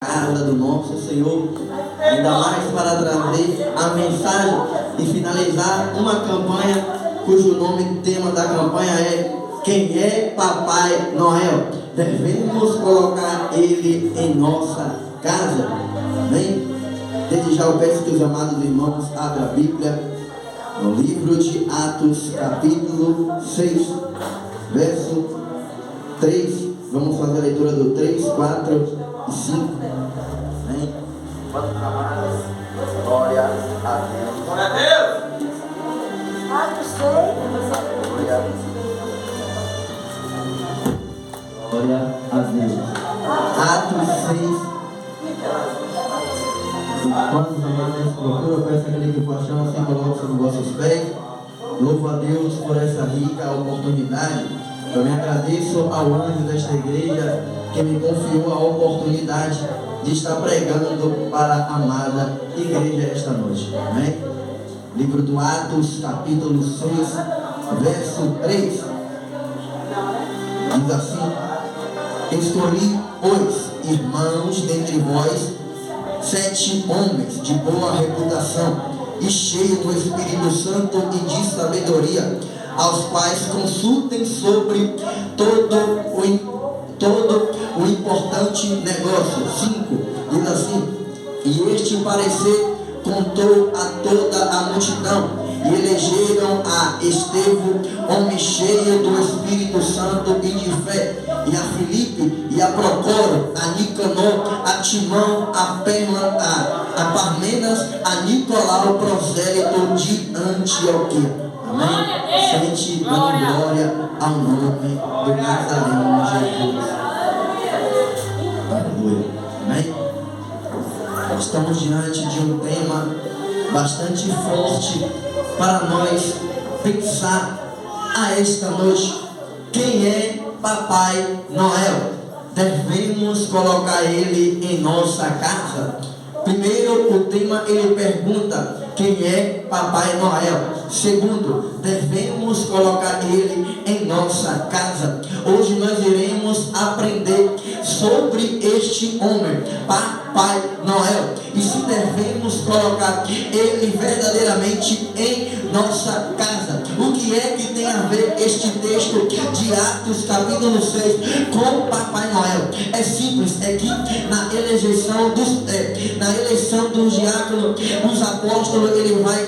Casa do nosso Senhor, ainda mais para trazer a mensagem e finalizar uma campanha cujo nome, tema da campanha é Quem é Papai Noel? Devemos colocar ele em nossa casa. Amém? Desde já eu peço que os amados irmãos abram a Bíblia no livro de Atos, capítulo 6, verso 3. Vamos fazer a leitura do 3, 4 e 5. Amém? Vamos amar. Glória a Deus. Glória a Deus. Atos 6. Glória a Deus. Atos 6. Enquanto os amados procuram, eu peço aquele que for achando, assim coloque sobre os vossos pés. Louvo a Deus por essa rica oportunidade. Também agradeço ao anjo desta igreja que me confiou a oportunidade de estar pregando para a amada igreja esta noite. Amém? Livro do Atos, capítulo 6, verso 3. Diz assim: Escolhi, pois, irmãos, dentre vós, 7 homens de boa reputação e cheios do Espírito Santo e de sabedoria, aos quais consultem sobre todo o importante negócio. 5. Diz assim: E este parecer contou a toda a multidão, e elegeram a Estevão, homem cheio do Espírito Santo e de fé, e a Filipe, e a Procoro, a Nicanor, a Timão, a Parmenas, a Nicolau, prosélito de Antioquia. Amém? Sente dando glória ao nome do Nazareno Jesus. Aleluia. Amém? Estamos diante de um tema bastante forte para nós pensar a esta noite. Quem é Papai Noel? Devemos colocar ele em nossa casa. Primeiro, o tema ele pergunta: quem é Papai Noel? Segundo, devemos colocar ele em nossa casa. Hoje nós iremos aprender sobre este homem, Papai Noel, e se devemos colocar ele verdadeiramente em nossa casa. O que é que tem a ver este texto de Atos capítulo 6 com Papai Noel? É simples, é que na eleição dos diáconos, os apóstolos ele vai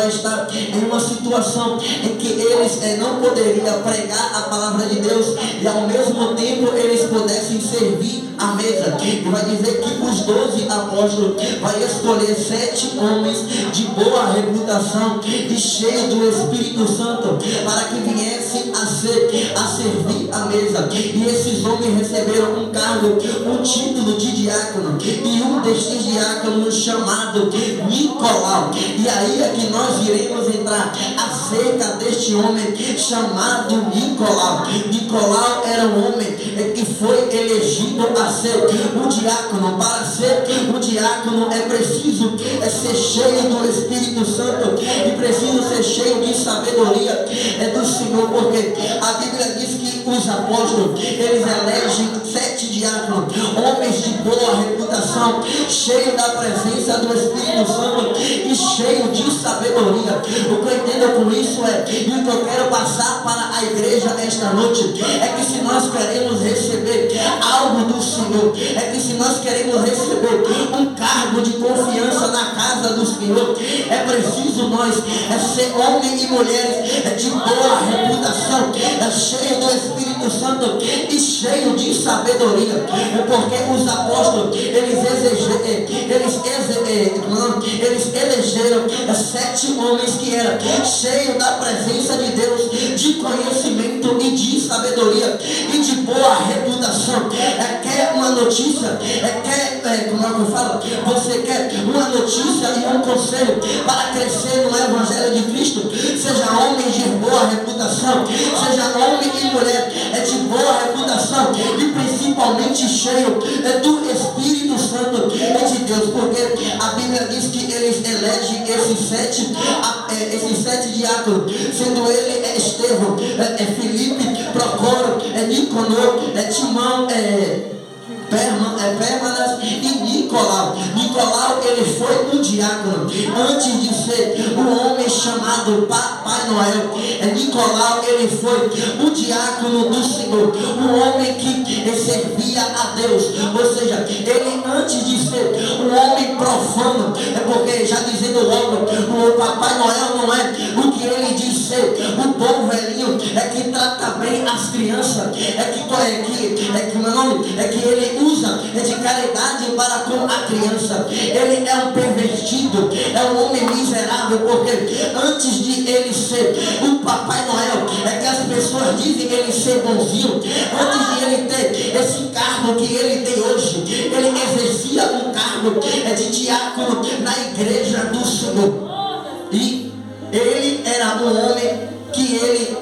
estar em uma situação em que eles não poderiam pregar a palavra de Deus e ao mesmo tempo eles pudessem servir a mesa. E vai dizer que os 12 apóstolos vai escolher 7 homens de boa reputação e cheios do Espírito Santo para que viessem a servir a mesa. E esses homens receberam um cargo, um título de diácono, e um destes diáconos chamado Nicolau. E aí é que nós iremos entrar acerca deste homem chamado Nicolau. Nicolau era um homem que foi elegido a ser um diácono. Para ser um diácono é preciso ser cheio do Espírito Santo e preciso ser cheio de sabedoria do Senhor, porque a Bíblia diz que os apóstolos eles elegem 7 diáconos, homens de boa reputação, cheios da presença do Espírito Santo e cheios de sabedoria. O que eu entendo com isso e o que eu quero passar para a igreja esta noite é que se nós queremos receber algo do Senhor, é que se nós queremos receber um cargo de confiança na casa do Senhor, é preciso nós ser homens e mulheres de boa reputação, cheio do Espírito Santo e cheio de sabedoria, porque os apóstolos eles elegeram 7 homens que eram cheios da presença de Deus, de conhecimento e de sabedoria e de boa reputação. Quer uma notícia? Como é que eu falo? Você quer uma notícia e um conselho para crescer no Evangelho de Cristo? Seja homem de boa reputação, seja homem e mulher de boa reputação e principalmente cheio do Espírito Santo de Deus, porque a Bíblia diz que eles elegem esses 7 diáconos, sendo ele Estevão, Filipe, Procoro, Nicanor, Timão, antes de ser um homem chamado Papai Noel, Nicolau, ele foi o diácono do Senhor, um homem que servia a Deus. Ou seja, ele antes de ser um homem profano, porque já dizendo logo, o Papai Noel não é o que ele diz ser, o bom velhinho é que trata bem as crianças, meu nome é que ele usa de caridade para com a criança. Ele é um pervertido, é um homem miserável, porque antes de ele ser o Papai Noel, é que as pessoas dizem ele ser bonzinho. Antes de ele ter esse cargo que ele tem hoje, ele exercia um cargo de diácono na igreja do Senhor. E ele era um homem que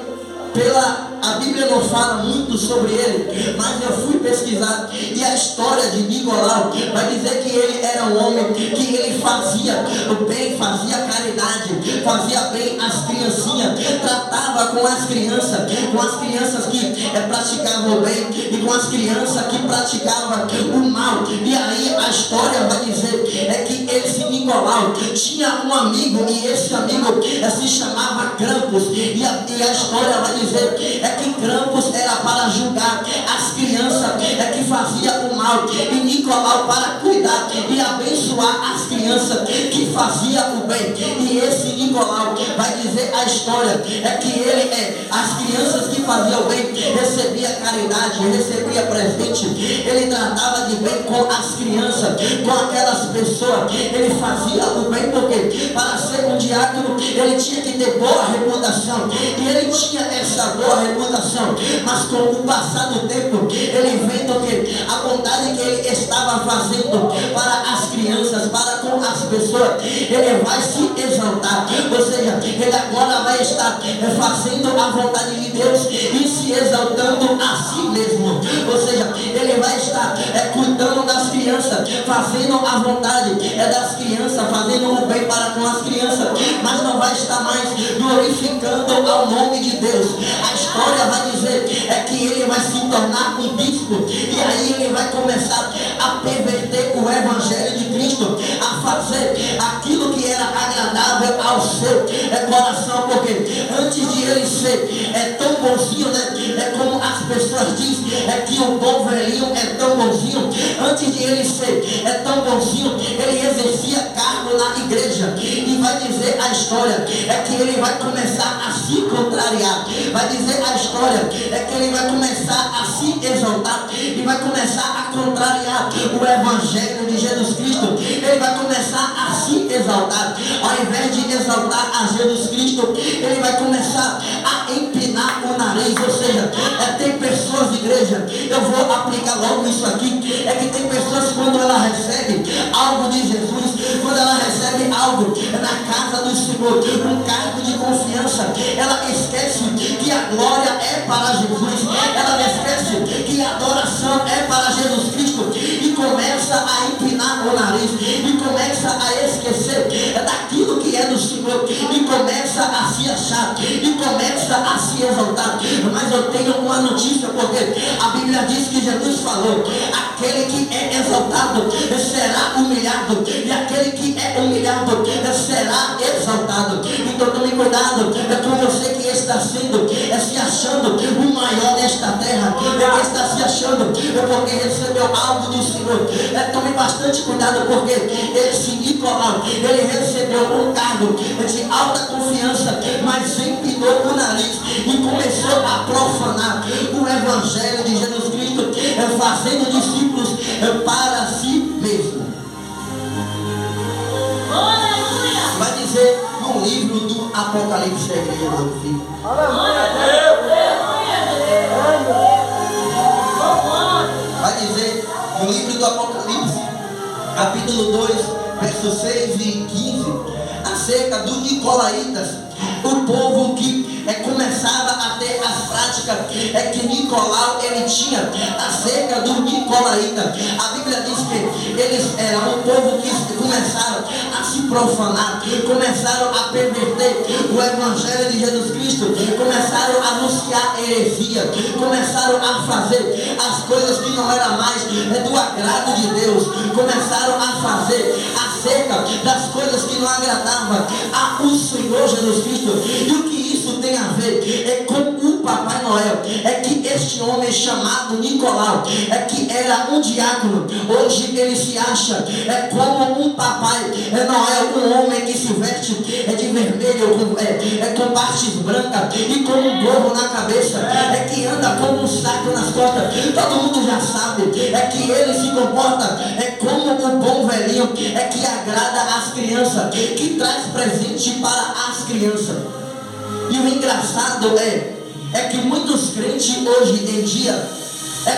a Bíblia não fala muito sobre ele, mas eu fui pesquisar e a história de Nicolau vai dizer que ele era um homem que ele fazia o bem, fazia caridade, fazia bem as criancinhas, tratava com as crianças que praticavam o bem e com as crianças que praticavam o mal. E aí a história vai dizer que esse Nicolau tinha um amigo e esse amigo se chamava Krampus, e a história vai dizer que Krampus era para julgar as crianças que faziam o mal, e Nicolau para cuidar e abençoar as crianças que faziam o bem. E esse Nicolau vai dizer a história que as crianças que faziam o bem recebia caridade, recebia presente, ele tratava de bem com as crianças, com aquelas pessoas, ele fazia o bem, porque para ser um diácono ele tinha que ter boa reputação, e ele tinha essa boa reputação, mas com o passar do tempo, ele vendo que a bondade que ele estava fazendo para as crianças, para com as pessoas, ele vai se exaltar. Ou seja, ele agora vai estar fazendo a vontade de Deus e se exaltando a si mesmo. Ou seja, ele vai estar cuidando das crianças, fazendo a vontade das crianças, fazendo o bem para com as crianças, mas não vai estar mais glorificando ao nome de Deus. A história vai dizer que ele vai se tornar um bispo, e aí ele vai começar a perverter o evangelho de Cristo, a fazer aquilo que era agradável ao seu coração, porque antes de ele ser tão bonzinho, né, como as pessoas dizem, que o bom velhinho é tão bonzinho, antes de ele ser tão bonzinho, ele exercia cargo na igreja, e vai dizer a história que ele vai começar a se contrariar, vai dizer a história que ele vai começar a se exaltar e vai começar a contrariar o evangelho de Jesus Cristo. Ele vai começar a se exaltar, ao invés de exaltar a Jesus Cristo, ele vai começar a empinar o nariz. Ou seja, tem pessoas de igreja, eu vou aplicar logo isso aqui, que tem pessoas que quando ela recebe algo de Jesus, quando ela recebe algo na casa do Senhor, um cargo de confiança, ela esquece que a glória é para Jesus, ela esquece que a adoração é para Jesus Cristo, e começa a empinar o nariz, e começa a esquecer daquilo que é do Senhor, e começa a se achar, e começa a se exaltar. Mas eu tenho uma notícia, porque a Bíblia diz que Jesus falou: aquele que é exaltado será humilhado, e aquele que é humilhado será exaltado. Então tome cuidado com você que está se achando o maior desta terra, que está se achando porque recebeu algo do Senhor. Tome bastante cuidado, porque esse Nicolau, ele recebeu um cargo de alta confiança, mas empinou o nariz e começou a profanar o evangelho de Jesus Cristo, fazendo discípulos para si mesmo. Vai dizer no livro do Apocalipse, a igreja do Filho. Vai dizer no livro do Apocalipse, capítulo 2, versos 6 e 15, acerca dos Nicolaitas, o povo que começava a ter as práticas que Nicolau ele tinha acerca do Nicolaíta. A Bíblia diz que eles eram um povo que começaram a se profanar, começaram a perverter o evangelho de Jesus Cristo, começaram a anunciar heresia, começaram a fazer as coisas que não eram mais do agrado de Deus, começaram a fazer acerca das coisas que não agradavam ao Senhor Jesus Cristo. E o que isso tem a ver é com o Papai Noel. É que este homem chamado Nicolau, é que era um diácono, hoje ele se acha como um Papai Noel, um homem que se veste de vermelho, com partes brancas e com um gorro na cabeça, que anda com um saco nas costas. Todo mundo já sabe, que ele se comporta como um bom velhinho, que agrada as crianças, que traz presente para as crianças. E o engraçado é que muitos crentes hoje em dia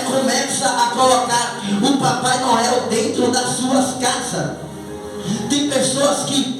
começam a colocar o Papai Noel dentro das suas casas. Tem pessoas que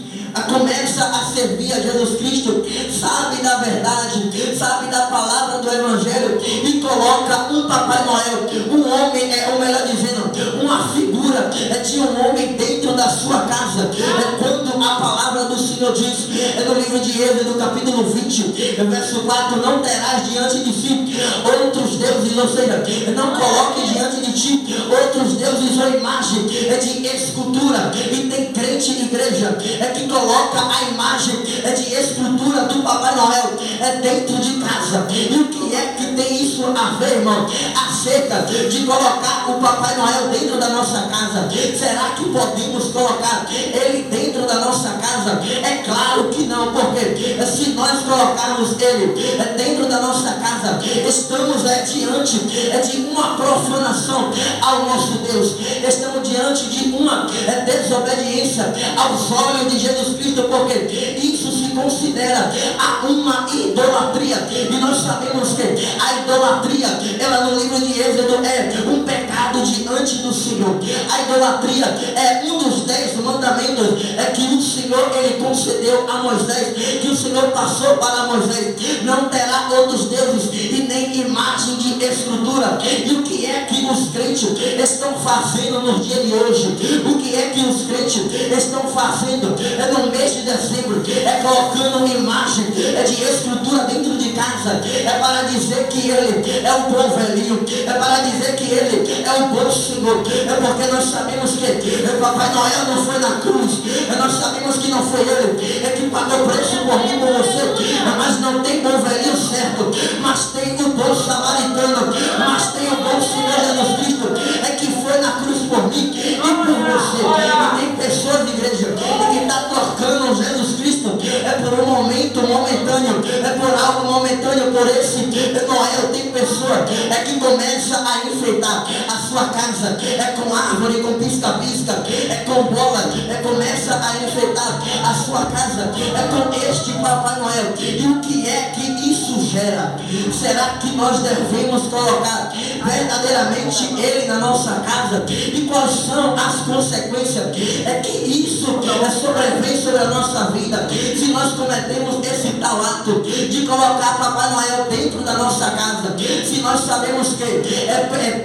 começa a servir a Jesus Cristo, sabe da verdade, sabe da palavra do Evangelho, e coloca um Papai Noel, um homem, ou melhor dizendo, uma figura de um homem dentro da sua casa. Quando a palavra do Senhor diz, no livro de Êxodo, capítulo 20, verso 4, não terás diante de si outros deuses, ou seja, não coloque diante de ti outros deuses ou imagem de escultura. E tem crente e igreja que coloca a imagem de escultura do Papai Noel dentro de casa. E o que é que tem isso a ver, irmão? Acerca de colocar o Papai Noel dentro da nossa casa. Será que podemos colocar ele dentro da nossa casa? É claro que não, porque se nós colocarmos ele dentro da nossa casa, estamos diante de uma profanação ao nosso Deus. Estamos diante de uma desobediência aos olhos de Jesus Cristo, porque isso se considera uma idolatria. E nós sabemos que a idolatria, ela no livro de Êxodo é um pecado diante do Senhor. A idolatria é um dos 10 mandamentos que o Senhor ele concedeu a Moisés, que o Senhor passou para Moisés. Não terá outros deuses e nem imagem de escultura. E o que é que os crentes estão fazendo nos dias de hoje? O que é que os crentes estão fazendo no mês de dezembro? Colocando imagem de escultura dentro de casa. Para dizer que ele é o bom velhinho. Para dizer que ele é o bom Senhor. Porque nós sabemos que Papai Noel não foi na cruz. Nós sabemos que não foi ele que pagou o preço por mim, por você. Mas não tem bom velhinho certo. Mas tem o bom samaritano. Mas tem o bom Senhor Jesus Cristo que foi na cruz por mim e por você. E tem pessoas de igreja que está trocando Jesus Cristo por um momento momentâneo, por algo momentâneo, por esse Noel. Tem pessoa que começa a enfeitar a sua casa com árvore, com pisca-pisca, com bola, começa a enfeitar a sua casa com este Papai Noel. E o que é que isso gera? Será que nós devemos colocar verdadeiramente ele na nossa casa? E quais são as consequências que isso sobrevém sobre a nossa vida se nós cometemos esse tal ato de colocar Papai Noel dentro da nossa casa? Se nós sabemos que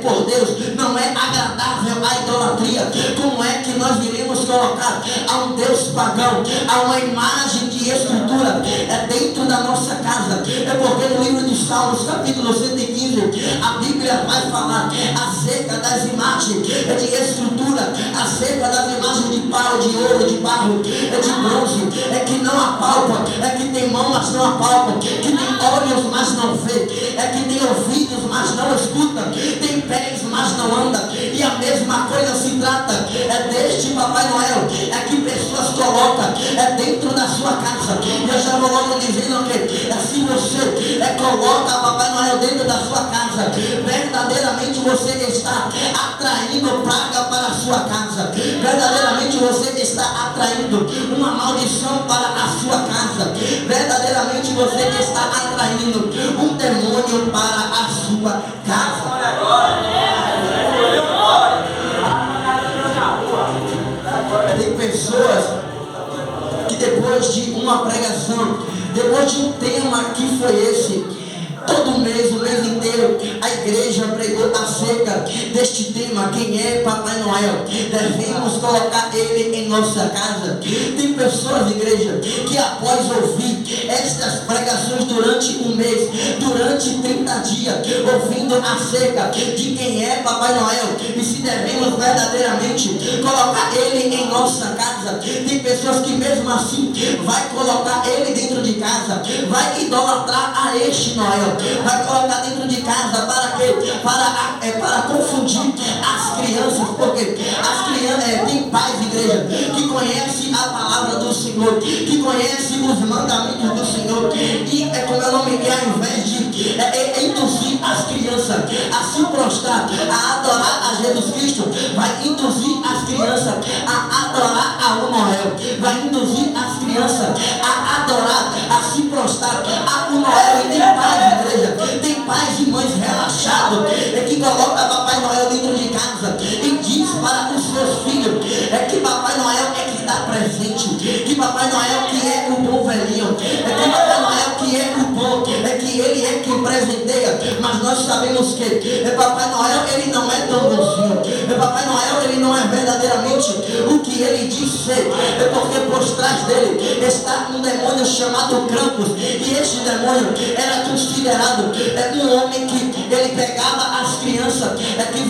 por Deus não é agradável a idolatria, como é que nós iremos colocar a um Deus pagão, a uma imagem de escultura dentro da nossa casa? Porque no livro de Salmos, capítulo 115, a Bíblia vai falar acerca das imagens de escultura, acerca das imagens de pau, de ouro, de barro, de bronze, que não apalpam, que tem mão, mas não apalpam, que tem olhos, mas não vê, que tem ouvidos, mas não escuta, tem pés, mas não anda. E a mesma coisa se trata deste Papai Noel, que pessoas colocam dentro da sua casa. E eu já vou logo dizendo que se você coloca Papai Noel dentro da sua casa, verdadeiramente você está atraindo praga para a sua casa. Verdadeiramente você está atraindo uma maldição para a sua casa. Verdadeiramente você está atraindo um demônio para a sua casa. Tem pessoas que depois de uma pregação, depois de um tema que foi esse, todo mês, o mês inteiro, a igreja pregou acerca deste tema: quem é Papai Noel? Devemos colocar ele em nossa casa. Tem pessoas, igreja, que após ouvir estas pregações durante um mês, durante 30 dias, ouvindo acerca de quem é Papai Noel e se devemos podemos verdadeiramente colocar ele em nossa casa. Tem pessoas que mesmo assim vai colocar ele dentro de casa, vai idolatrar a este Noel, vai colocar dentro de casa para quê? Para confundir as crianças, porque as crianças tem pais, igreja, que conhecem a palavra do Senhor, que conhecem os mandamentos do Senhor, e como é o nome, e ao invés de induzir as crianças a se prostrar, a adorar a Jesus Cristo, vai induzir as crianças a adorar ao Noel, vai induzir as crianças a adorar, a se prostrar a Noel. E tem pais, igreja, tem pais e mães relaxados, que colocam Papai Noel dentro de casa e diz para os seus filhos que Papai Noel é que dá presente, que Papai Noel que é o bom velhinho, que Papai Noel que é o bom, que ele é quem presenteia. Mas nós sabemos que Papai Noel ele não é tão bonzinho, Papai Noel ele não é verdadeiramente o que ele diz ser, porque por trás dele está um demônio chamado Krampus, e este demônio era considerado um homem que ele pegava as crianças, que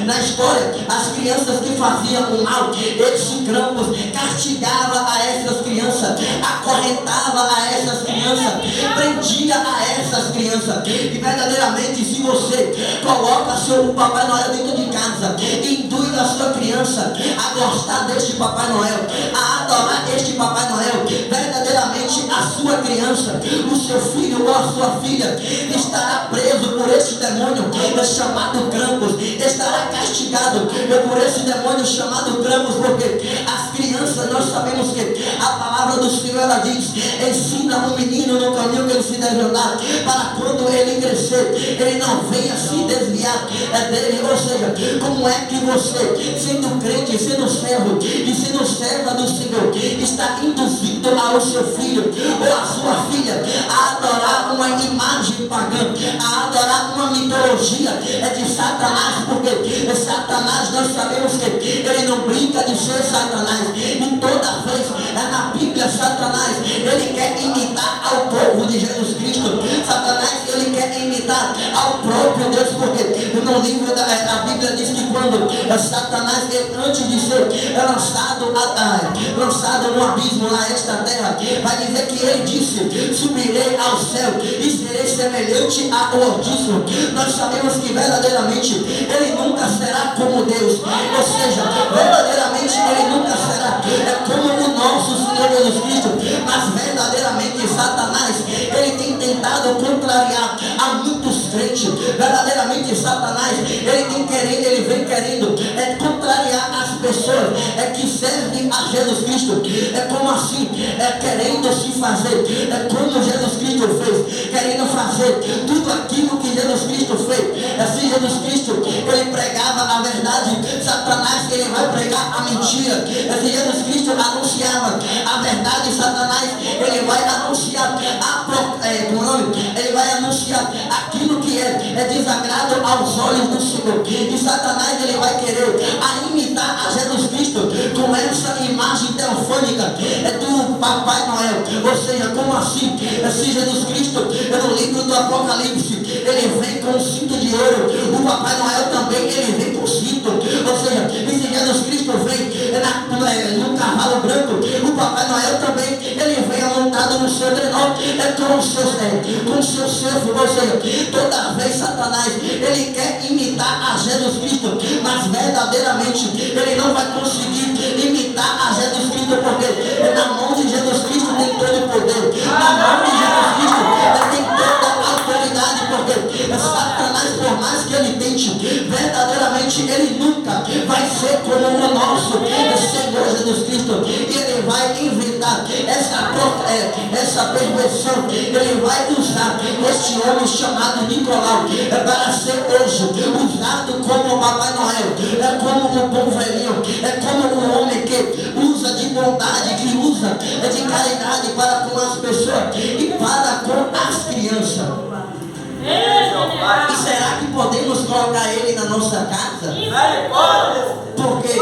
na história, as crianças que faziam o mal, esse Krampus castigava a essas crianças, acorrentava a essas crianças, prendia a essas crianças. E verdadeiramente, se você coloca seu Papai Noel dentro de casa, induz a sua criança a gostar deste Papai Noel, a adorar este Papai Noel, verdadeiramente a sua criança, o seu filho ou a sua filha estará preso por esse demônio chamado Krampus, estará castigado por esse demônio chamado Krampus, porque as crianças, nós sabemos que a palavra do Senhor ela diz: ensina o menino no caminho que ele se deve andar, para quando ele crescer, ele não venha se desviar dele. Ou seja, como é que você, sendo crente, sendo servo e sendo serva do Senhor, está induzindo ao seu filho ou a sua filha a adorar uma imagem pagã, a adorar uma mitologia de Satanás? Porque Satanás, nós sabemos que ele não brinca de ser Satanás, e toda vez na Bíblia Satanás ele quer imitar ao povo de Jesus Cristo. Satanás ele quer imitar ao próprio Deus, porque no livro da Bíblia diz que quando Satanás, antes de ser lançado no abismo lá esta terra, vai dizer que ele disse: subirei ao céu e serei semelhante ao Altíssimo. Nós sabemos que verdadeiramente ele nunca será como Deus, ou seja, verdadeiramente ele nunca será como o nosso Senhor Jesus Cristo. Mas verdadeiramente Satanás ele tem tentado contrariar a muitos crentes. Verdadeiramente Satanás ele vem querendo contrariar as pessoas que servem a Jesus Cristo. Como assim? Querendo se fazer como Jesus Cristo fez, querendo fazer tudo aquilo que Jesus Cristo fez. Se Jesus Cristo ele pregava a verdade, Satanás ele vai pregar a mentira. Se Jesus Cristo anunciava a verdade, Satanás ele vai anunciar ele vai anunciar aquilo que é desagrado aos olhos do Senhor. E Satanás ele vai querer imitar a Jesus Cristo com essa imagem teofânica do Papai Noel. Ou seja, como assim? Se Jesus Cristo no livro do Apocalipse ele vem com cinto de ouro, o Papai Noel também ele vem com cinto. Ou seja, se Jesus Cristo vem no cavalo branco, o Papai Noel também ele vem montado no seu trenó, com o seu cervo. Ou seja, toda vez Satanás ele quer imitar a Jesus Cristo, mas verdadeiramente ele não vai conseguir imitar a Jesus Cristo, porque na mão de Jesus Cristo tem todo o poder, na mão de Jesus Cristo tem toda a autoridade, porque Satanás, por mais que ele tente, verdadeiramente ele nunca vai ser como o nosso Senhor Jesus Cristo. E ele vai inventar essa perversão, ele vai usar este homem chamado Nicolau para ser hoje usado como o Papai Noel, como o bom velhinho, como um homem que usa de bondade, que usa de caridade para com as pessoas e para com as crianças. E será que podemos colocar ele na nossa casa? Porque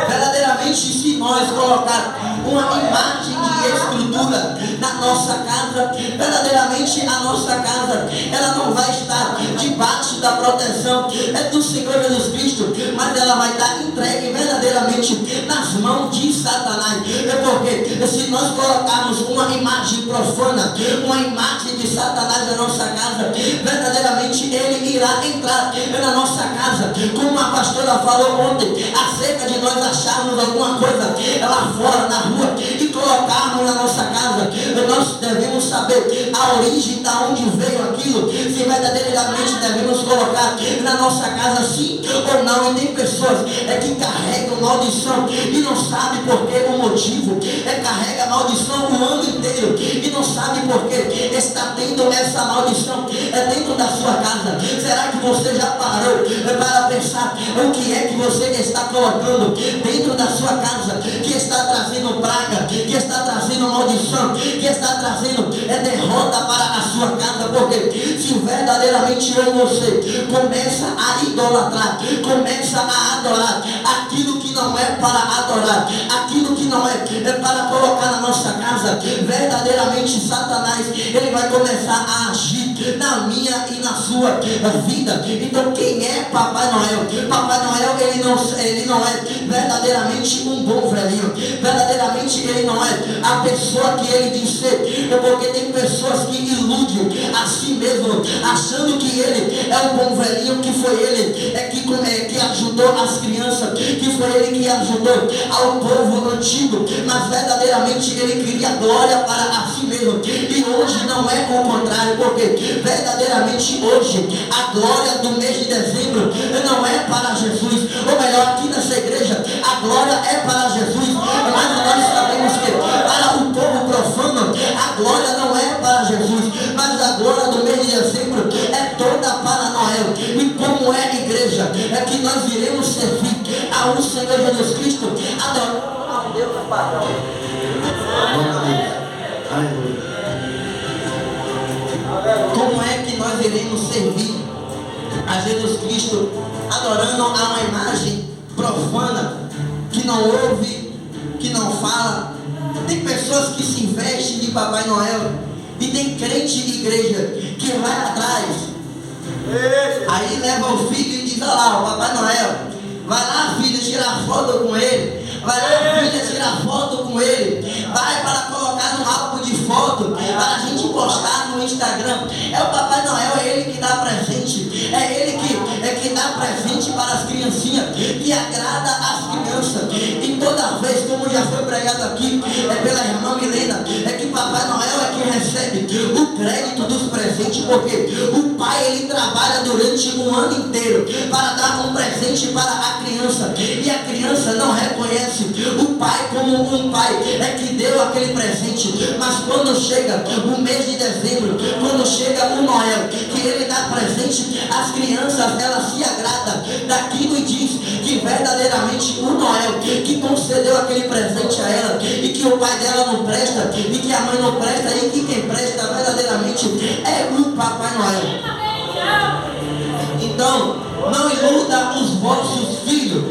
verdadeiramente, se nós colocar uma imagem de estrutura na nossa casa. Verdadeiramente a nossa casa, ela não vai estar debaixo da proteção do Senhor Jesus Cristo, mas ela vai estar entregue verdadeiramente nas mãos de Satanás. Porque se nós colocarmos uma imagem profana, uma imagem de Satanás na nossa casa, verdadeiramente ele irá entrar na nossa casa, como a pastora falou ontem, acerca de nós acharmos alguma coisa lá fora na rua e colocarmos na nossa casa. Nós devemos saber a origem da onde veio aquilo, se verdadeiramente devemos colocar na nossa casa sim ou não. E tem pessoas que carregam maldição e não sabe por que o motivo, carrega maldição o ano inteiro e não sabe por que está tendo essa maldição dentro da sua casa. Será que você já parou para pensar o que é que você está colocando dentro da sua casa, que está trazendo praga, que está trazendo maldição, que está trazendo derrota para a sua casa? Porque se verdadeiramente eu e você começa a idolatrar, começa a adorar aquilo que não é para adorar, aquilo que não é para colocar na nossa casa, verdadeiramente Satanás, ele vai começar a agir na minha e na sua vida. Então quem é Papai Noel? Papai Noel, ele não é verdadeiramente um bom velhinho, verdadeiramente ele não é a pessoa que ele diz ser, porque tem pessoas que iludem a si mesmo, achando que ele é um bom velhinho, que foi ele que ajudou as crianças, que foi ele que ajudou ao povo antigo, mas verdadeiramente ele queria glória para a si mesmo. E hoje não é o contrário, porque verdadeiramente hoje a glória do mês de dezembro não é para Jesus, ou melhor, aqui nessa igreja a glória é para Jesus, mas nós sabemos que para o povo profano a glória não é para Jesus, mas a glória do mês de dezembro é toda para Noel. E como é igreja, é que nós iremos servir ao Senhor Jesus Cristo, adorando a Deus o Pai. Como é que nós iremos servir a Jesus Cristo adorando a uma imagem profana, que não ouve, que não fala? Tem pessoas que se vestem de Papai Noel e tem crente de igreja que vai atrás, aí leva o filho e diz: olha lá, o Papai Noel, vai lá, filho, tirar foto com ele, vai lá, filha, tirar foto com ele, vai para colocar no álbum de foto para a gente postar no Instagram. É o Papai Noel, é ele que dá presente, é ele que dá presente para as criancinhas, que agrada as crianças. E toda vez, como já foi pregado aqui pela irmã Milena, é que Papai Noel é que recebe o crédito dos presentes, porque o pai ele trabalha durante um ano inteiro para dar um presente para a criança, e a criança não reconhece o pai como um pai que deu aquele presente. Mas quando chega o mês de dezembro, quando chega o Noel, que ele dá presente, as crianças elas se agradam daquilo e diz que verdadeiramente o Noel que concedeu aquele presente a ela, e que o pai dela não presta, e que a mãe não presta, e que quem presta verdadeiramente é o Papai Noel. Então, não iluda os vossos filhos,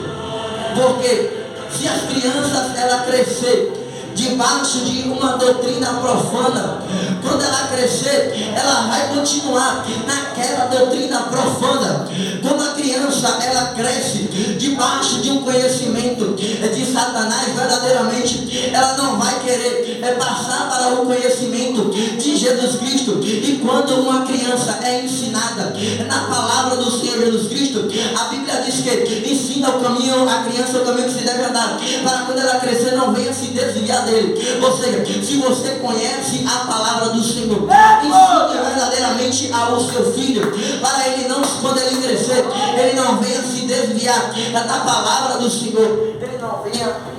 porque se as crianças ela crescer debaixo de uma doutrina profana, quando ela crescer, ela vai continuar naquela doutrina profana. Quando a criança ela cresce debaixo de um conhecimento de Satanás, verdadeiramente ela não vai querer passar para o conhecimento de Jesus Cristo. E quando uma criança é ensinada na palavra do Senhor Jesus Cristo, a Bíblia diz que ensina o caminho, a criança o caminho que se deve andar, para quando ela crescer não venha se desviar dele. Ou seja, se você conhece a palavra do Senhor, ensine verdadeiramente ao seu filho, para ele não, quando ele crescer, ele não venha se desviar da palavra do Senhor, ele não venha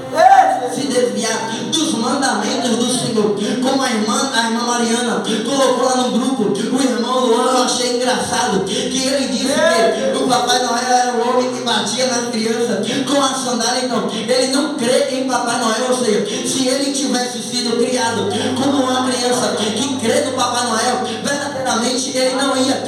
se desviar dos mandamentos do Senhor. Como a irmã Mariana colocou lá no grupo, o irmão Luan, eu achei engraçado que ele disse que o Papai Noel era um homem que batia nas crianças com a sandália. Então ele não crê em Papai Noel. Ou seja, se ele tivesse sido criado como uma criança que crê no Papai Noel, verdadeiramente ele não ia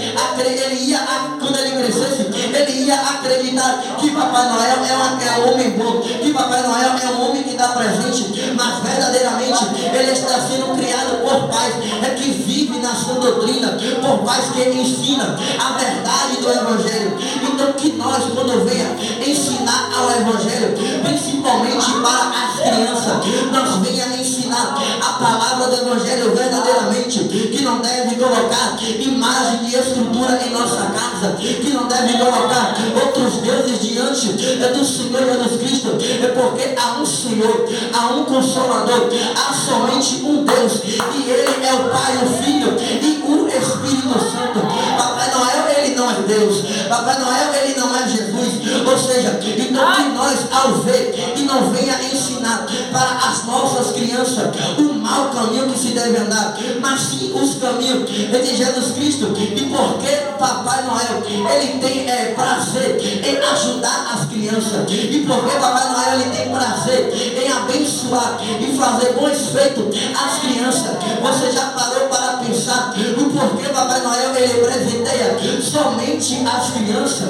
quando ele crescesse, ele ia acreditar que Papai Noel é um homem bom, que Papai Noel é um homem que dá presente, mas verdadeiramente ele está sendo criado por pais que vivem na sã doutrina, por pais que ensinam a verdade do Evangelho. Então que nós, quando venha ensinar ao Evangelho, principalmente para as crianças, nós venha ensinar a palavra do Evangelho verdadeiramente, que não deve colocar imagem de escultura em nossa casa, que não deve colocar outros deuses diante do Senhor Jesus Cristo, porque há um Senhor, há um Consolador, há somente um Deus, e Ele é o Pai, o Filho e o Espírito Santo. Papai Noel, Ele não é Deus. Papai Noel, Ele não é Jesus. Ou seja, então que nós, ao ver, e não venha ensinar para as nossas crianças o mau caminho que se deve andar, mas sim os caminhos de Jesus Cristo. E porque Papai Noel, Ele tem prazer em ajudar as crianças, e porque Papai Noel, Ele tem prazer em abençoar e fazer bons feitos às crianças. Você já parou para pensar o porquê Papai Noel, Ele presenteia somente as crianças?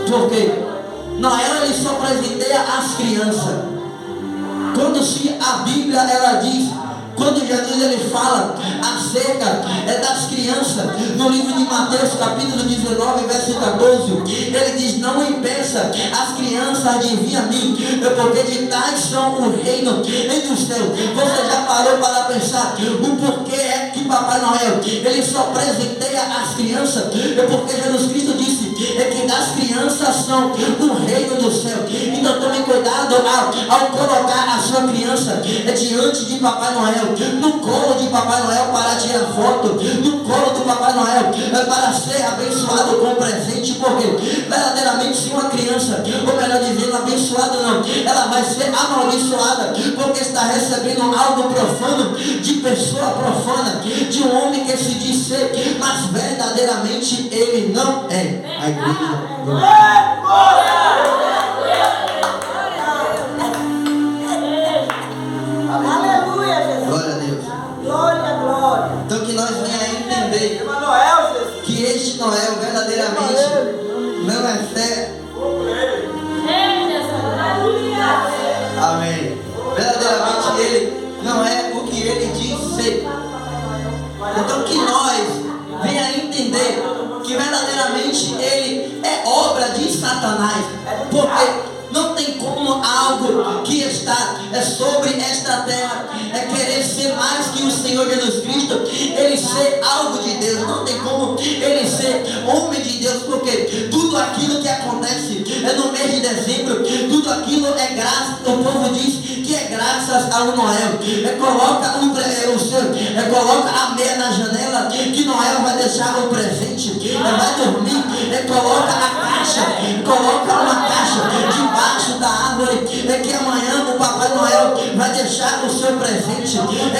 Porque Noel, Ele só presenteia as crianças quando se a Bíblia, ela diz, quando Jesus, ele fala acerca das crianças, no livro de Mateus capítulo 19, verso 14, ele diz: não impeça as crianças de vir a mim, porque de tais são o reino dos céus. Você já parou para pensar o porquê é que Papai Noel, ele só presenteia as crianças? Porque Jesus Cristo disse que das crianças são o reino do céu. Então tome cuidado ao colocar a sua criança diante de Papai Noel, no colo de Papai Noel para tirar foto, no colo do Papai Noel para ser abençoado com presente. Porque verdadeiramente, se uma criança, ou melhor dizendo, abençoada não, ela vai ser amaldiçoada, porque está recebendo algo profano, de pessoa profana, de um homem que se diz ser, mas verdadeiramente ele não é. A igreja. Aleluia, Jesus. Glória a Deus. Glória, glória. Então que nós venhamos a entender que este Noel verdadeiramente não é fé. Amém. Verdadeiramente ele não é o que ele diz ser. Então que nós venha a entender que verdadeiramente ele é obra de Satanás. Porque não tem como algo que está sobre esta terra querer ser mais que o Senhor Jesus Cristo, ele ser algo de Deus. Não tem como ele ser homem de Deus, porque tudo aquilo que acontece no mês de dezembro, tudo aquilo é graça. O povo diz que é graças ao Noel. Coloca coloca a meia na janela, que Noel vai deixar o presente, vai dormir, coloca a caixa, coloca uma caixa debaixo da árvore, que amanhã o Papai Noel vai deixar o seu presente,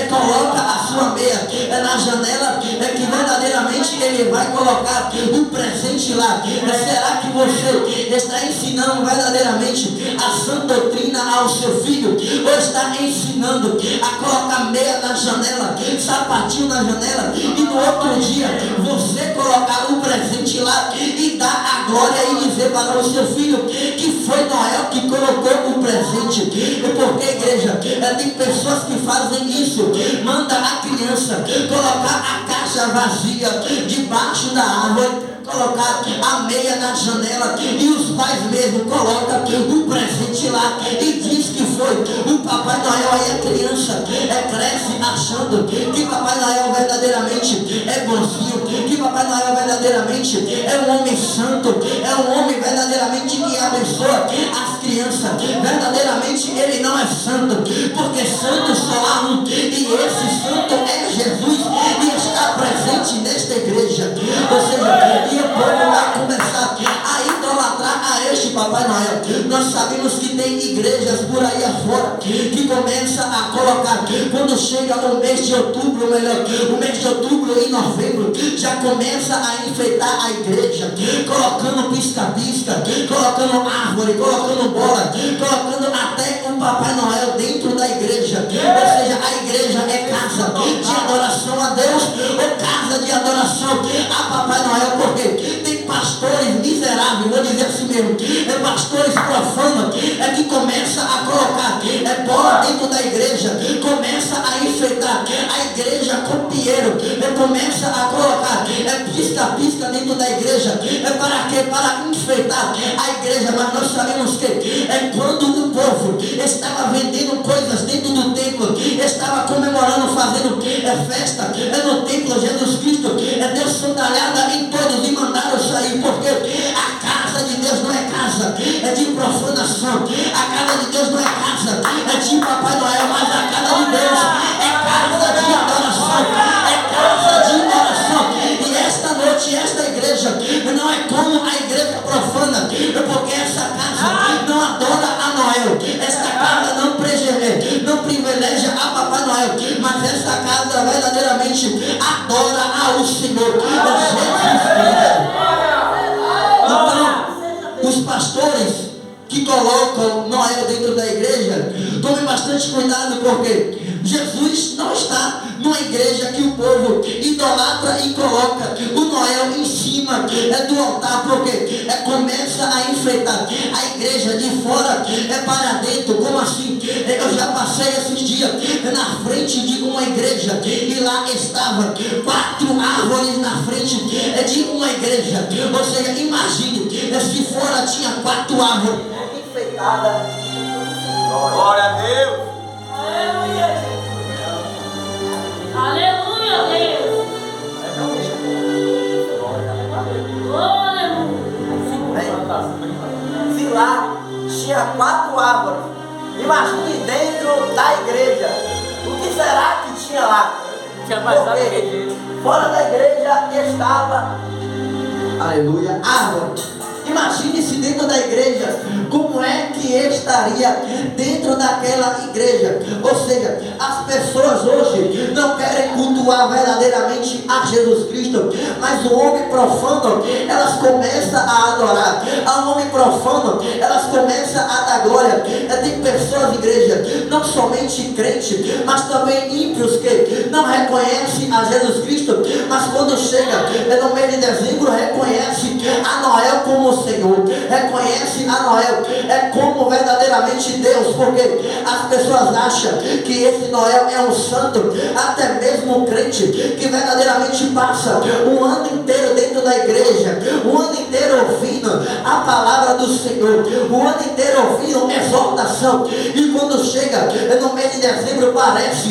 coloca a sua meia na janela, que verdadeiramente ele vai colocar o presente lá. Será que você está ensinando verdadeiramente a sã doutrina ao seu filho, ou está ensinando a colocar meia na janela, sapatinho na janela, e no outro dia você colocar o presente lá e dar a glória e dizer para o seu filho que foi Noel que colocou o presente? Porque, igreja, tem pessoas que fazem isso, manda a criança colocar a caixa vazia debaixo da árvore, colocar a meia na janela, e os pais mesmo colocam o presente lá e diz que foi o Papai Noel. Aí a criança cresce achando que Papai Noel verdadeiramente é bonzinho, que Papai Noel verdadeiramente é um homem santo, é um homem verdadeiramente que abençoa as crianças. Verdadeiramente ele não é santo, porque santo só há um, e esse santo é Jesus, e está presente nesta igreja. Ou seja, e o povo vai começar a idolatrar a este Papai Noel. Nós sabemos que tem igrejas por aí afora que começam a colocar, quando chega o mês de outubro, melhor, o mês de outubro e novembro, já começa a enfeitar a igreja, colocando pisca-pisca, colocando árvore, colocando bola, colocando até um Papai Noel dentro da igreja. Ou seja, a igreja é casa de adoração a Deus, ou casa de adoração a Papai Noel. Porque tem pastores miseráveis, vou dizer assim mesmo, pastores profanos, que começam a colocar bola dentro da igreja, começa a enfeitar colocar a igreja copieiro, começa a colocar pisca-pisca dentro da igreja. Para quê? Para enfeitar a igreja. Mas nós sabemos que quando o povo estava vendendo coisas dentro do templo, estava comemorando, fazendo festa no templo, Jesus Cristo deu sandalhada em todos e mandaram sair, porque a casa de Deus não é casa de profanação, a casa de Deus não é casa de Papai Noel, mas a casa de Deus é casa de adoração, é casa de oração. E esta noite, esta igreja não é como a igreja profana, porque essa casa não adora a Noel, esta casa não privilegia a Papai Noel, mas esta casa verdadeiramente adora ao Senhor Jesus Cristo. Então, os pastores que colocam Noel dentro da igreja, tomem bastante cuidado, porque Jesus não está numa igreja que o povo idolatra e coloca o Noel em cima do altar, porque começa a enfrentar a igreja de fora para dentro. Como assim? Eu já passei esses dias na frente de uma igreja e lá estavam 4 árvores na frente de uma igreja. Ou seja, imagine se fora tinha 4 árvores enfeitadas. Glória a Deus. Aleluia. Aleluia, Deus. Se lá tinha 4 árvores, imagine dentro da igreja, o que será que tinha lá? Porque fora da igreja estava, aleluia, árvore. Imagine se dentro da igreja, como é que estaria dentro daquela igreja? Ou seja, as pessoas hoje não querem cultuar verdadeiramente a Jesus Cristo, mas o homem profano, elas começam a adorar. Ao homem profano, elas começam a dar glória. Tem pessoas, igreja, não somente crentes, mas também ímpios que não reconhecem a Jesus Cristo, mas quando chega no mês de dezembro, reconhece a Noel como Senhor, reconhece a Noel como verdadeiramente Deus, porque as pessoas acham que esse Noel é um santo, até mesmo um crente que verdadeiramente passa um ano inteiro dentro da igreja, um ano inteiro ouvindo a palavra do Senhor, o ano inteiro ouvindo exortação, e quando chega no mês de dezembro parece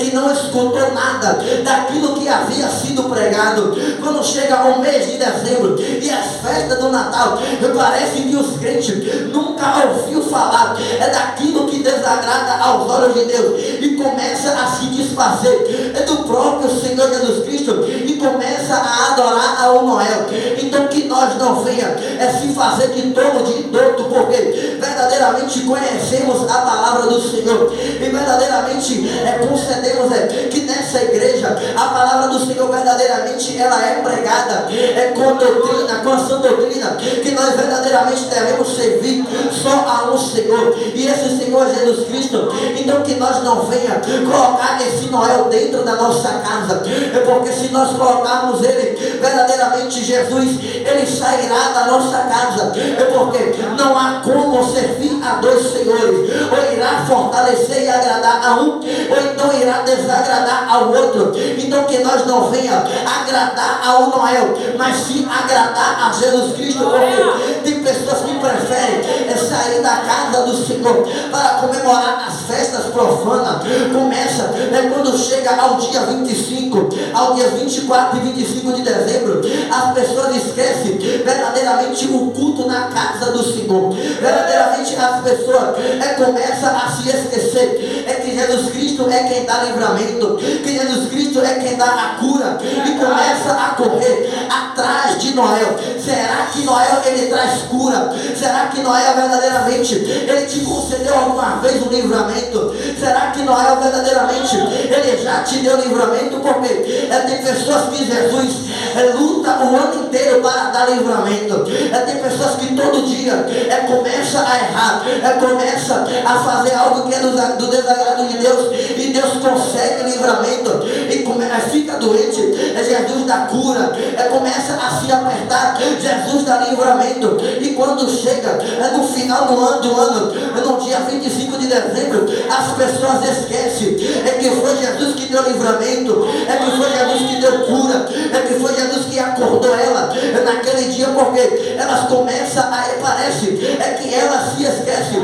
que não escutou nada daquilo que havia sido pregado. Quando chega o mês de dezembro e as festas do Natal, parece que os crentes nunca ouviu falar daquilo que desagrada aos olhos de Deus, e começa a se desfazer do próprio Senhor Jesus Cristo e começa a adorar ao Noel. Então que nós não venha se fazer de tolo, de doido, porque verdadeiramente conhecemos a palavra do Senhor e verdadeiramente concedemos que nessa igreja a palavra do Senhor verdadeiramente ela é pregada com doutrina, com a sã doutrina, que nós verdadeiramente devemos servir só a um Senhor, e esse Senhor é Jesus Cristo. Então que nós não venha colocar esse Noel dentro da nossa casa, porque se nós colocarmos ele verdadeiramente, Jesus, ele sairá da nossa casa, porque não há como servir a 2 senhores, ou irá fortalecer e agradar a um, ou então irá desagradar ao outro. Então que nós não venha agradar ao Noel, mas sim agradar a Jesus Cristo, porque tem pessoas que preferem sair da casa do Senhor para comemorar as festas profanas. Começa quando chega ao dia 25, ao dia 24 e 25 de dezembro, as pessoas esquecem verdadeiramente o culto na casa do Senhor. Verdadeiramente as pessoas começam a se esquecer que Jesus Cristo é quem dá livramento, que Jesus Cristo é quem dá a cura, e começa a correr atrás de Noel. Será que Noel ele traz cura? Será que Noel verdadeiramente ele te concedeu alguma vez um livramento? Será que Noel verdadeiramente ele já te deu livramento? Porque tem pessoas que Jesus luta o ano inteiro para dar livramento. Tem pessoas que todo dia começa a errar, começa a fazer algo que é do desagrado de Deus, e Deus concede livramento, e fica doente, Jesus dá cura, começa a se apertar, Jesus dá livramento. E quando chega no final do ano, no dia 25 de dezembro, as pessoas esquecem que foi Jesus que deu livramento, que foi Jesus que deu cura, que foi Jesus que acordou ela naquele dia, porque elas começam parece que ela se esquece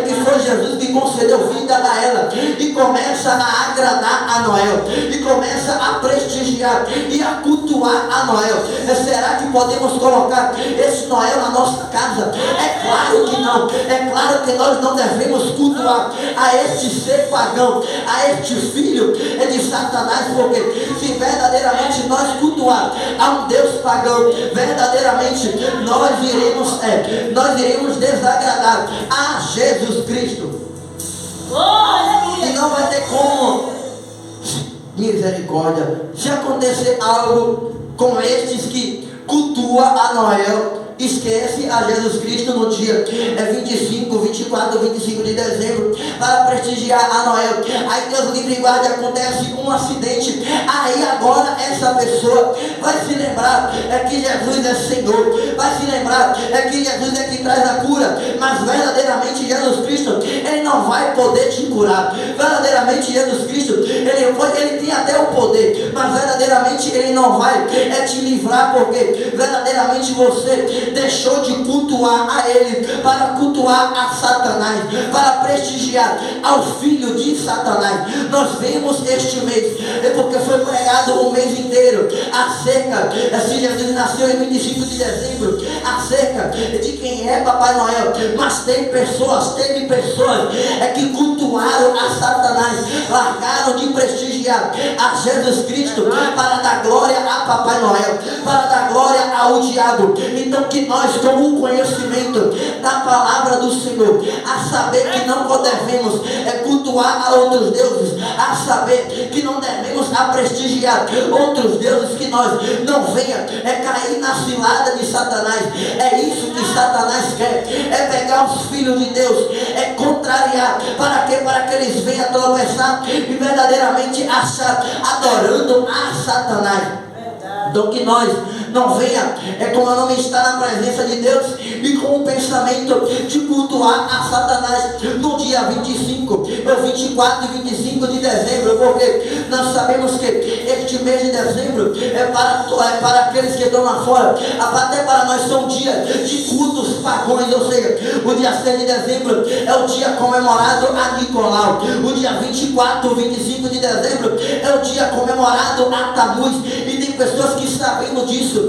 que foi Jesus que concedeu vida a ela, e começa a agradar a Noel, e começa a prestigiar e a cultuar a Noel. Será que podemos colocar esse Noel na nossa casa? É claro que não. É claro que nós não devemos cultuar a este ser pagão, a este filho de Satanás, porque se verdadeiramente nós cultuar a um Deus pagão, verdadeiramente nós iremos desagradar a Jesus Cristo. E não vai ter como, misericórdia, se acontecer algo com estes que cultua a Noel, esquece a Jesus Cristo no dia 25, 24, 25 de dezembro, para prestigiar a Noel. Aí Deus livre e guarde, acontece um acidente. Aí agora essa pessoa vai se lembrar que Jesus é Senhor, vai se lembrar que Jesus é que traz a cura, mas verdadeiramente Jesus Cristo, Ele não vai poder te curar. Verdadeiramente Jesus Cristo, Ele tem até o poder, mas verdadeiramente Ele não vai te livrar, porque verdadeiramente você deixou de cultuar a Ele para cultuar a Satanás, para prestigiar ao filho de Satanás. Nós vimos este mês, porque foi pregado o mês inteiro acerca, se Jesus nasceu em 25 de dezembro, acerca de quem é Papai Noel. Mas teve pessoas que cultuaram a Satanás, largaram de prestigiar a Jesus Cristo para dar glória a Papai Noel, para dar glória ao diabo. Então que nós, com o conhecimento da palavra do Senhor, a saber que não devemos cultuar a outros deuses, a saber que não devemos prestigiar outros deuses, que nós não venha cair na cilada de Satanás. É isso que Satanás quer, pegar os filhos de Deus, contrariar, para que eles venham tropeçar e verdadeiramente achar adorando a Satanás. Então que nós não venha, como não está na presença de Deus, e com o pensamento de cultuar a Satanás no dia 25, 24 e 25 de dezembro, porque nós sabemos que este mês de dezembro para aqueles que estão lá fora, até para nós são dias de cultos pagões, ou seja, o dia 6 de dezembro é o dia comemorado a Nicolau, o dia 24, 25 de dezembro é o dia comemorado a Tamuz, e tem pessoas que sabendo disso,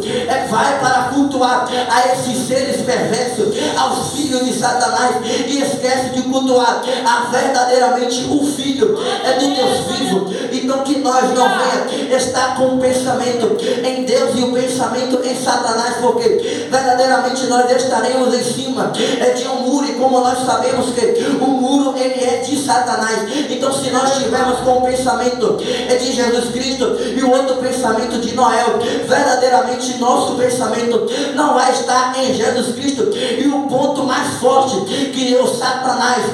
vai para cultuar a esses seres perversos, aos filhos de Satanás, e esquece de cultuar verdadeiramente o Filho do Deus vivo. Então que nós não venha estar com o pensamento em Deus e o pensamento em Satanás, porque verdadeiramente nós estaremos em cima de um muro, e como nós sabemos que o muro ele é de Satanás. Então se nós tivermos com o pensamento de Jesus Cristo e o outro pensamento de Noel, verdadeiramente nosso pensamento não vai estar em Jesus Cristo. E o ponto mais forte que o Satanás,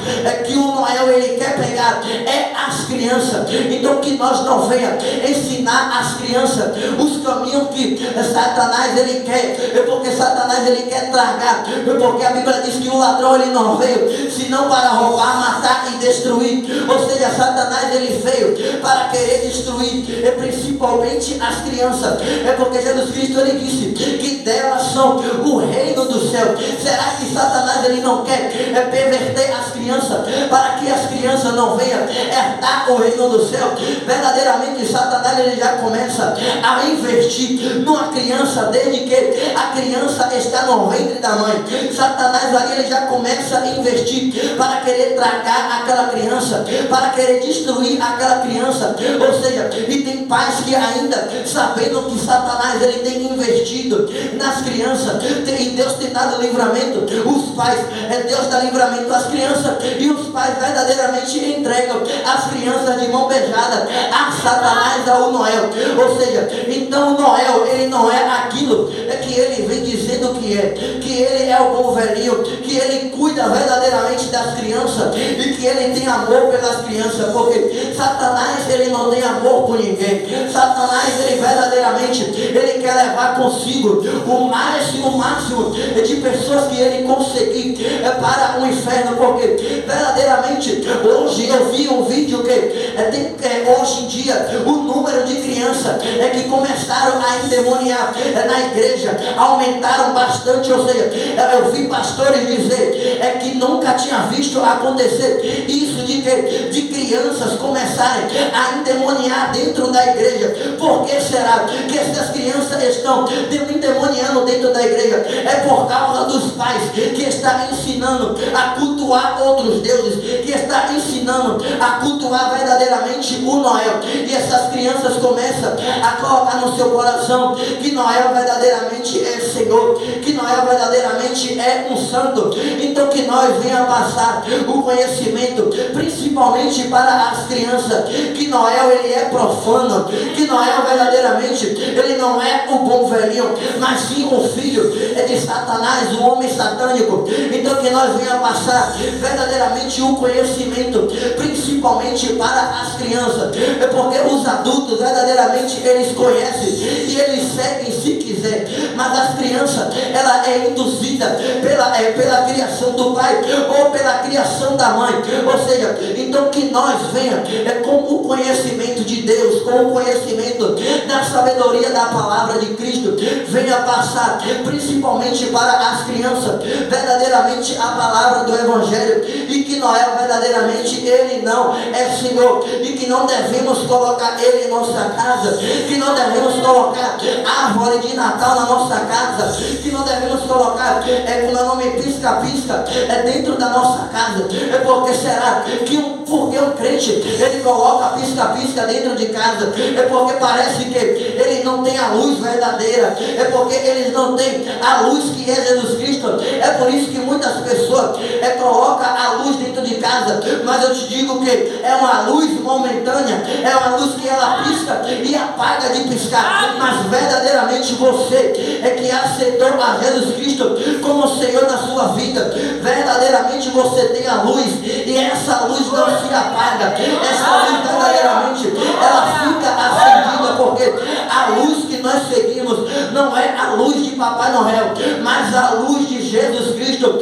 que o Noel ele quer pegar, é as crianças. Então que nós não venha ensinar as crianças os caminhos que Satanás ele quer, porque Satanás ele quer tragar, porque a Bíblia diz que o ladrão ele não veio senão para roubar, matar e destruir. Ou seja, Satanás ele veio para querer destruir, principalmente as crianças, porque Jesus Cristo ele disse que delas são o reino do céu. Será que Satanás ele não quer perverter as crianças, para que as crianças não venham herdar o reino do céu? Verdadeiramente Satanás ele já começa a investir numa criança desde que a criança está no ventre da mãe. Satanás ali ele já começa a investir para querer tragar aquela criança, para querer destruir aquela criança. Ou seja, e tem pais que ainda sabendo que Satanás ele tem investido nas crianças, e Deus tem dado livramento. Os pais, Deus dá livramento às crianças, e os pais verdadeiramente verdadeiramente entregam as crianças de mão beijada a Satanás, ao Noel. Ou seja, então o Noel, ele não é aquilo que ele vem dizendo que ele é o bom velhinho, que ele cuida verdadeiramente das crianças e que ele tem amor pelas crianças, porque Satanás, ele não tem amor por ninguém. Satanás, ele verdadeiramente, ele quer levar consigo o máximo de pessoas que ele conseguir para o inferno, porque verdadeiramente hoje eu vi um vídeo que hoje em dia o número de crianças que começaram a endemoniar na igreja aumentaram bastante. Ou seja, eu vi pastores dizer que nunca tinha visto acontecer isso, de crianças começarem a endemoniar dentro da igreja. Por que será que essas crianças estão endemoniando dentro da igreja? É por causa dos pais que estão ensinando a cultuar outros deuses, que está ensinando a cultuar verdadeiramente o Noel. E essas crianças começam a colocar no seu coração que Noel verdadeiramente é Senhor, que Noel verdadeiramente é um santo. Então que nós venhamos passar o conhecimento, principalmente para as crianças, que Noel ele é profano, que Noel verdadeiramente ele não é o bom velhinho, mas sim o filho de Satanás, o homem satânico. Então que nós venhamos passar verdadeiramente o conhecimento, principalmente para as crianças, porque os adultos verdadeiramente eles conhecem e eles seguem se quiser, mas as crianças ela é induzida pela criação do pai ou pela criação da mãe. Ou seja, então que nós venhamos com o conhecimento de Deus, com o conhecimento da sabedoria da palavra de Cristo, venha passar principalmente para as crianças verdadeiramente a palavra do Evangelho, e que Noel verdadeiramente ele não é Senhor, e que não devemos colocar ele em nossa casa, que não devemos colocar árvore de Natal na nossa casa, que não devemos colocar o nome pisca-pisca dentro da nossa casa. Porque será que porque um crente ele coloca pisca-pisca dentro de casa? É porque parece que ele não tem a luz verdadeira, é porque eles não têm a luz que é Jesus Cristo. É por isso que muitas pessoas colocam a luz dentro de casa, mas eu te digo que é uma luz momentânea, é uma luz que ela pisca e apaga de piscar. Mas verdadeiramente você que aceitou a Jesus Cristo como Senhor da sua vida, verdadeiramente você tem a luz, e essa luz não se apaga, essa luz verdadeiramente ela fica acendida, porque a luz que nós seguimos não é a luz de Papai Noel, mas a luz de Jesus Cristo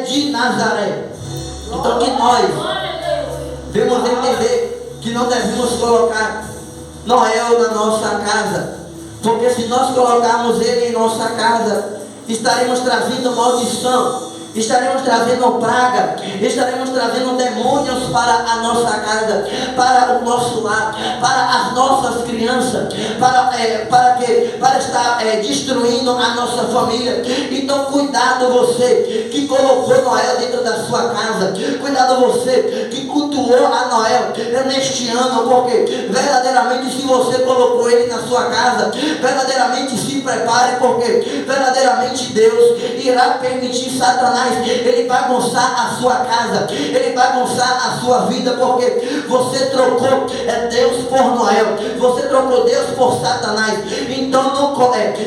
de Nazaré. Então que nós devemos entender que não devemos colocar Noel na nossa casa, porque se nós colocarmos ele em nossa casa, estaremos trazendo maldição, estaremos trazendo praga, estaremos trazendo demônios para a nossa casa, para o nosso lar, para as nossas crianças, para estar destruindo a nossa família. Então cuidado você que colocou Noel dentro da sua casa, cuidado você que cultuou a Noel neste ano, porque verdadeiramente se você colocou ele na sua casa, verdadeiramente se prepare, porque verdadeiramente Deus irá permitir Satanás ele bagunçar a sua casa, ele bagunçar a sua vida, porque você trocou Deus por Noel, você trocou Deus por Satanás. Então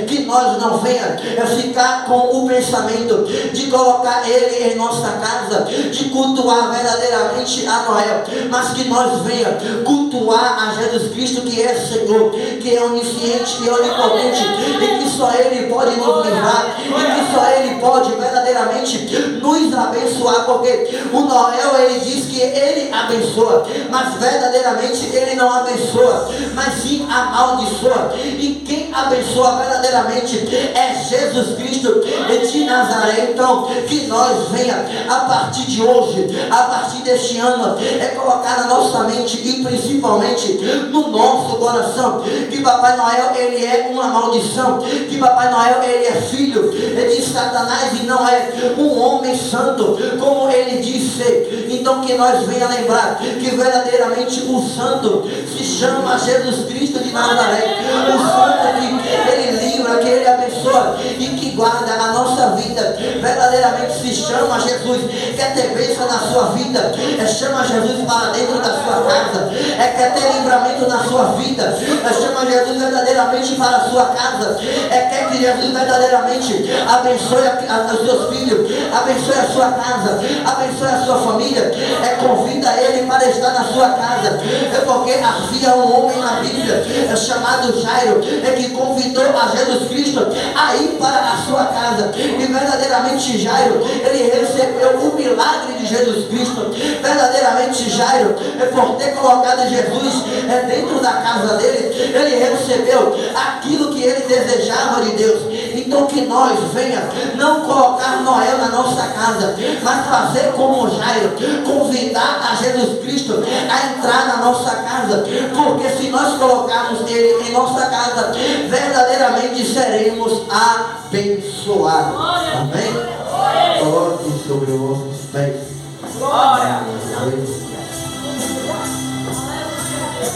que nós não venha ficar com o pensamento de colocar ele em nossa casa, de cultuar verdadeiramente a Noel, mas que nós venha cultuar a Jesus Cristo, que é Senhor, que é onisciente, que é onipotente, e que só ele pode nos livrar, e que só ele pode verdadeiramente nos abençoar, porque o Noel ele diz que ele abençoa, mas verdadeiramente ele não abençoa, mas sim amaldiçoa. E quem abençoa verdadeiramente é Jesus Cristo de Nazaré. Então que nós venha a partir de hoje, a partir deste ano, colocar na nossa mente e principalmente no nosso coração que Papai Noel ele é uma maldição, que Papai Noel ele é filho de Satanás e não é um homem santo como ele diz ser. Então que nós venha lembrar que verdadeiramente o santo se chama Jesus Cristo de Nazaré, o santo que ele livra Senhor, que Ele abençoa e que guarda a nossa vida, verdadeiramente se chama Jesus, quer ter bênção na sua vida, chama Jesus para dentro da sua casa, quer ter livramento na sua vida, chama Jesus verdadeiramente para a sua casa, quer que Jesus verdadeiramente abençoe os seus filhos, abençoe a sua casa, abençoe a sua família, convida Ele para estar na sua casa, porque havia um homem na Bíblia chamado Jairo, que convidou a Jesus Cristo a ir para a sua casa, e verdadeiramente Jairo, ele recebeu o milagre de Jesus Cristo, verdadeiramente Jairo, por ter colocado Jesus dentro da casa dele, ele recebeu aquilo que ele desejava de Deus. Então que nós venha não colocar Noé na nossa casa, mas fazer como Jairo, convidar a Jesus Cristo a entrar na nossa casa, porque se nós colocarmos Ele em nossa casa, verdadeiramente seremos abençoados. Amém? Coloque sobre os vossos pés. Glória. Amém.